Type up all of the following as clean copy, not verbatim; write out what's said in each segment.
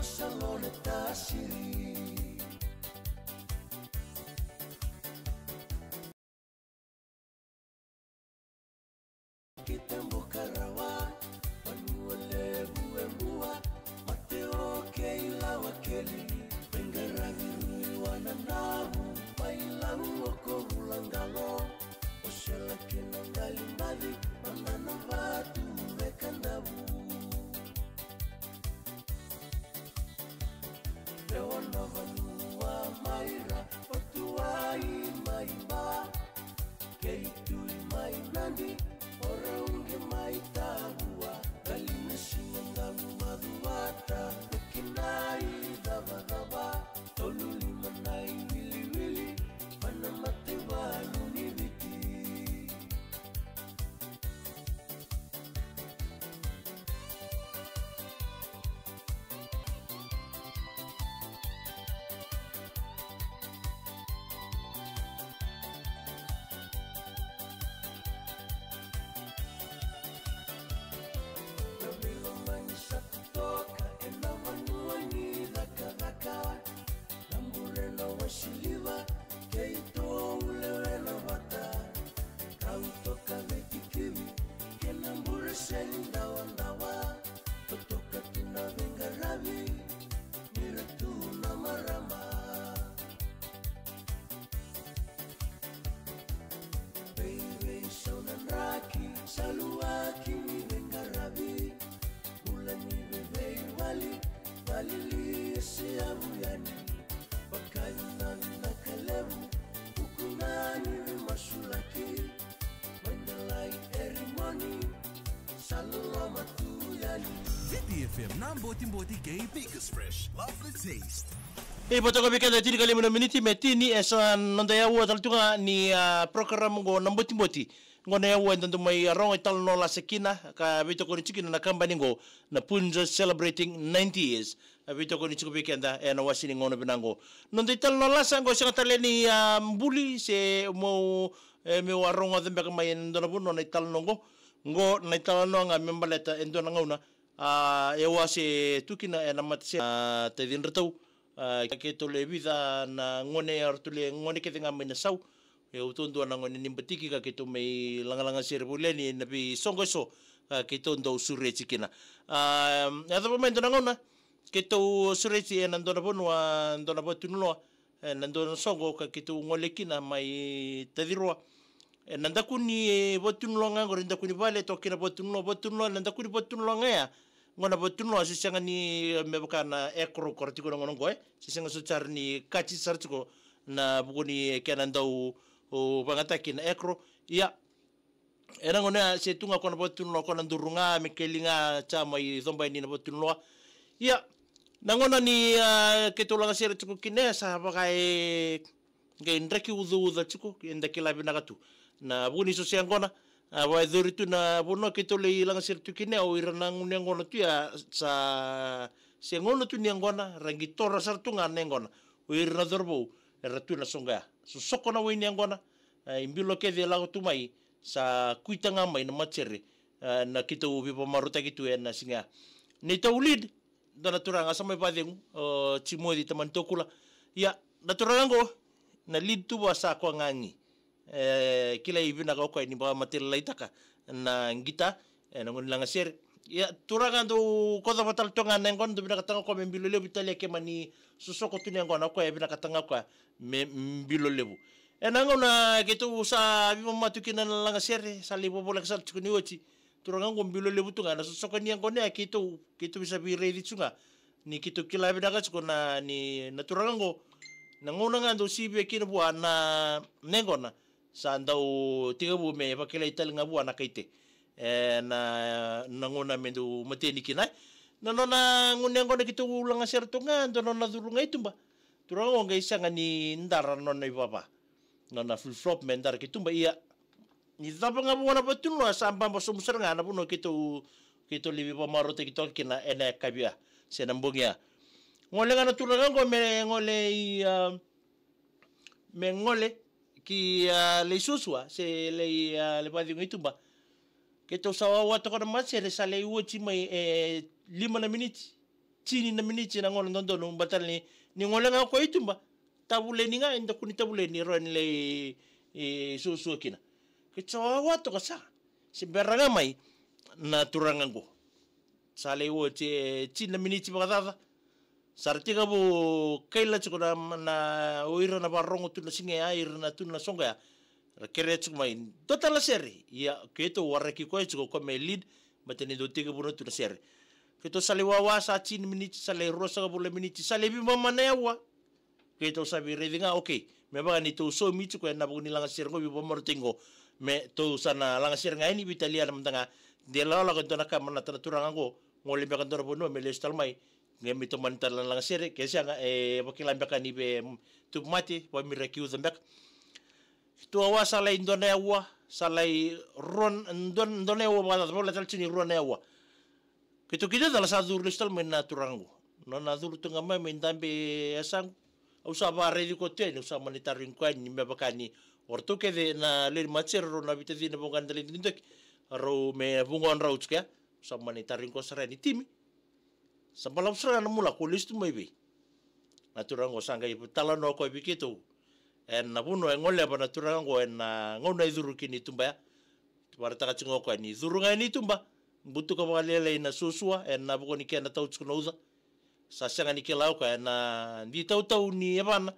salone tasiri Kitembo karawa Manuole buembua Mateo keila wakeli Pengaragi wananabu Paila uoko ulangalo Oshela kenangali mbali Manana batu mekandabu Lewana vanua maira Otua imaimba Keitu imainandi Oraungi maitabua Galina sinangamu maduata Ukinai dava Toluli manai wili Mana matewa nunibiti Shiliva keito ulewe na vata Kautoka veki kiwi Kenambure senda wandawa Totoka tina venga ravi Miratu na marama Baby saunan raki Salua kimi venga ravi Ulani bebe wali Valili siabuyani Pagkainan nakalevu Ukunani masulaki Mandalay erimoni Salama tuyali VTFM Namboti Gay Biggest Fresh Lovely Taste. Boto ko bikada tiri kali muna miniti metini esa nanda ya wa taltunga ni program go namboti ngone ya wa ndandu mai rongo tal no la sekina ka bito ko chikina na kambani go na punja celebrating 90 years bito ko chiko bikenda na wasini ngono binango nanda tal no la sango sakatale ni mbuli se mo me wa rongo dembe ka mai ndona buno na tal nongo ngo na tal no nga membaleta endona ngauna ya wa se tukina na matse te dinrtau ke tole vida na ngone artule ngone ke tenga mena sau e utondo na ngone nimbetiki ka ke to me langa serbuleni na bi songo so ke tondo sure chikina ya da momento na ngona ke to sure chi na ndona bonwa ndona botuno na ndona songo ka ke to ngole kina mai tadirwa nanda kuni botuno nga ngore nda kuni vale to kina botuno nanda kuni botuno nga ngona botuno asisanga ni mebakana ekro kortiko ngono ngoe sisanga suchar ni kachi sartiko na buguni kana ndau o bangataki na ekro ya era ngona setunga kona botuno kona ndurunga mekelinga chama I zomba ni na botuno ya nangona ni ketolanga sere tiko kinesa bakai ngendreki uza tiko ndakila binagatu na buguni so siangona wa doritu na bono ketole ilanga sirtu kine o irana ngona tu ya sa sengono tu ngona rangitora sartunga ngona o irana dorbo ratu na songa so sokona wini ngona imbilo ke de lago tu mai sa kuitanga mai na machere na kito bibo maruta kitu na singa ni taulid dona turanga sama padeng chimodi taman tokula ya naturango na lead tu basa ko ngangi kila ibina ka ko ni ba matela itaka na ngita na ngon langa ser ya turanga do ko da batal tonga ngon do bina katanga ko mbilo lebu tale ke mani susoko tu ngon ko bina katanga ko mbilo lebu na ngona gitu sa bibo matukina langa ser sa libo bolak sa tukuni ochi turanga ngo mbilo lebu tunga na susoko ni ngon ya gitu bisa bi ready tunga ni gitu kila bina ka na ni naturanga ngo na ngona ngando sibe kina bua na nengona sa ndau tiga bu me pakela ital ngabu ana kaite na ngona mendu mateni kina na nona ngunengo na kitu ulang aserto nga nona durunga itumba turango nga isa nga ni ndara nona ibaba nona full flop mendar kitumba iya ni daba nga bu wana batuno sa amba sumusar nga na puno kitu libi pa marote kitu kina ene kabia senambungya ngole nga naturango me ngole mengole ki le susua se le padi ngitumba ke to sawa wato kana masere sale uchi mai 5 minutes chini na miniti na ngol ndondo no batal ni ngolenga ko itumba tabule ni nga enda kuni tabule ni ro ni le susu kina kichawa wato kasa si beranga mai na turangango sale wo chini na miniti bagada sartiga bu kaila chukuna na oira na barongo tu na singe air na tu na songa kere chukmai total seri ya keto waraki ko chuko me lead bateni do tiga bu tu na seri keto sale wawa sa chini miniti sale rosa bu le miniti sale bi mama na yawa keto sabi redinga okay me ba ni to so mi chuko na bu ni langa seri ngo bi bo mortingo me to sana langa seri ngai ni Italia na mtanga de la la ko na ka mana turangango ngole be kan do no me le stalmai ngemi to mantal lang sere kesa wakilan baka ni be tu mati wa mirakiu zambak to awa salai indonewa salai ron indonewa ba bola tal chini ron ewa kito kita dala sa dur listal men naturangu no na dur tu ngama men dambe asang usa ba redi ko te usa monitoring ko ni me baka ni orto ke de na le macher ro na bitadi na bongan dali ndek ro me bungon rauch ka usa monitoring ko sare ni timi sabalam sera na mula ko listu mai be naturango sanga i tala no ko bikito en na buno ngole ba naturango en ngona iduru kini tumba para taka chingo ko ni zurunga ni tumba butu ko balele na susua en na buko ni kena tau tsunoza sa sanga ni kelau ko en di tau ni ebana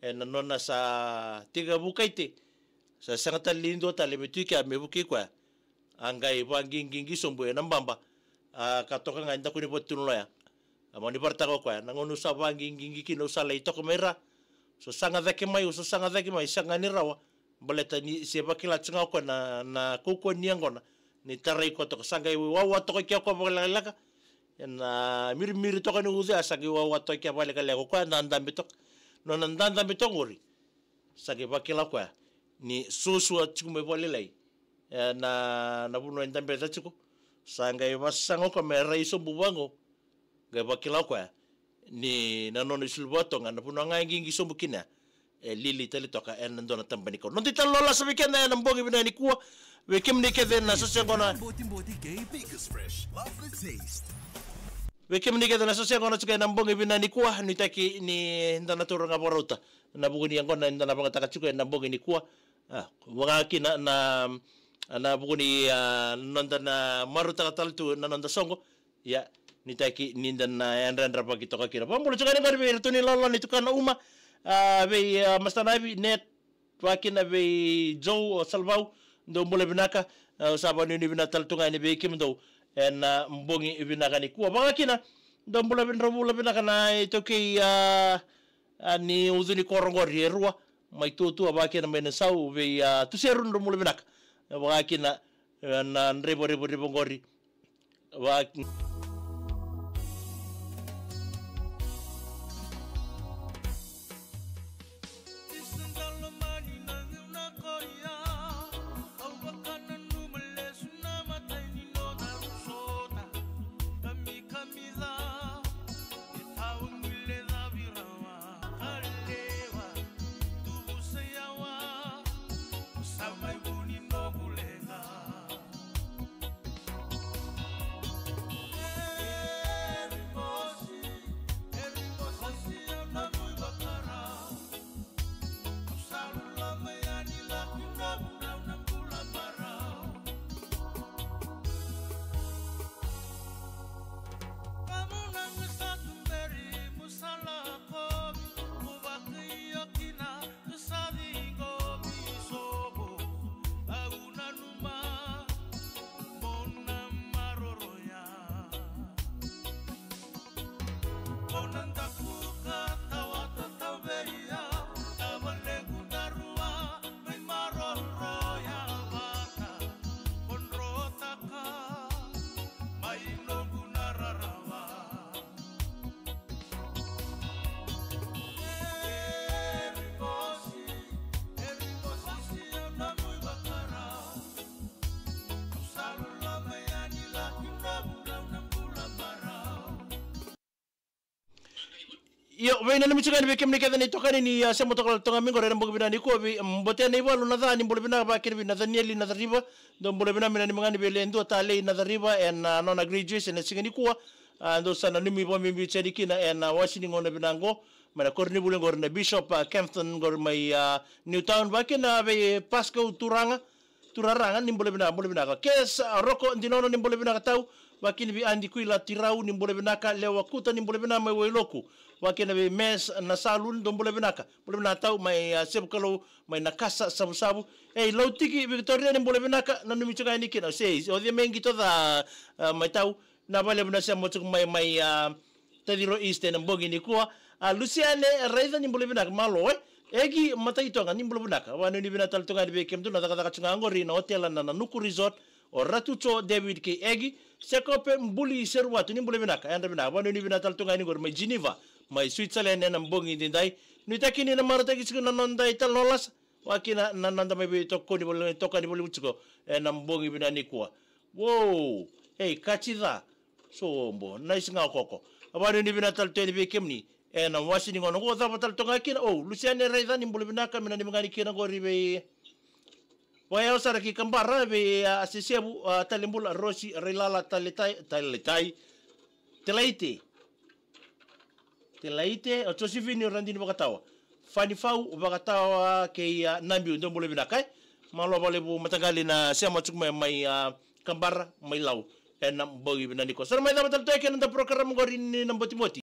en nona sa tiga bukaite sa sanga talindo tale betuika me buki ko angai wangingi sombo en mbamba katoka nga inda kuni botuno ya amoni parta ko kwa ngonu sa wangingi kino sa lai to kamera so sanga dake mai sanga ni rawa baleta ni seba kila tsinga ko na koko ni ngona ni tarai ko to sanga wa to ko ko balaka na mir to ko ni uza sanga wa to ko balaka le ko na ndambe to no ndambe to ngori sanga bakila ko ni susu atsume bolelai na buno ndambe tatsuko sanga masanga ko mera iso bubango ga bakila kwa ni nanono silboto nga napuno nga ngingi sombukina lili tali toka en ndona tambani ko non titalo la sabikena na mbogi bina ni kuwa we kimni kede na sosengona we kimni kede na sosengona tsuka na mbogi bina ni kuwa nitaki ni ndana turanga borota na buguni ngona ndana banga takatsuka na mbogi ni kuwa wangaki na buguni nonda na maruta kataltu na nonda songo ya nitaki ninda na andra pagi toka kira pambulo chakani ngari be tuni lolo ni tukana uma be mastanabi net wakina be jo salvau ndo mule binaka sabani ni binatal tunga ni be kim ndo en mbongi binaka ni kuwa bakina ndo mule binaka na itoki ni uzuni korongori erua maitutu abakina mena sau be tuseru ndo mule binaka wakina na rebo ngori yo vena ni michika ni kemni kada ni tokani ni semo tokal tonga mingo re mboga bina ni ko bi mbote ni walu na dhani mbole bina ba kirbi na dhani eli na dhariba ndo mbole bina mina ni mangani bele ndo tale na dhariba en non graduation ni singani kuwa ando sana nimi po mimi chedikina na washini ngona binango mana korni bule ngor na Bishop Kempton ngor mai Newtown bakina be Pasco turaranga nimbole binaka kes roko ndinono nimbole binaka tau wakini bi andi kuila tirau nimbole binaka lewa kuta nimbole binaka mai wailoku wakina be mes na salun dombole binaka tau mai sebkalo mai nakasa sabu lautiki Victoria nimbole binaka na numichuka ni kina sei o de mengi toda mai tau na vale binasa motuk mai tadiro east na mbongi ni kuwa Luciane raida nimbole binaka malo egi matai tonga nimbolo bunaka wanu ni bina tal tonga be kemtu na taka chunga ngori na hotel na Nuku Resort o Ratucho David ke egi sekope mbuli serwatu nimbolo bunaka anda bina wanu ni bina tal tonga ni ngor mai Geneva mai Switzerland na mbongi dindai ni takini na marata kisiku na nondai tal nolas wakina na nanda mai be tokko ni bolo toka ni bolo buchiko na mbongi bina ni kwa wow kachida so mbo nice nga koko wanu ni bina tal tonga be kemni na washini ngono go tha batal tonga kina Luciane raida ni mbole binaka mina ni mangani kina go ribe waya osara ki kambara be asisiabu talimbula rosi relala taletai telaite o tosifini randini bakatawa fani fau bakatawa ke nambi ndo mbole binaka malo bale bu matagali na siama chukma mai kambara mai lau na mbogi binani ko sar mai da batal tonga kina da program go rini na mbotimoti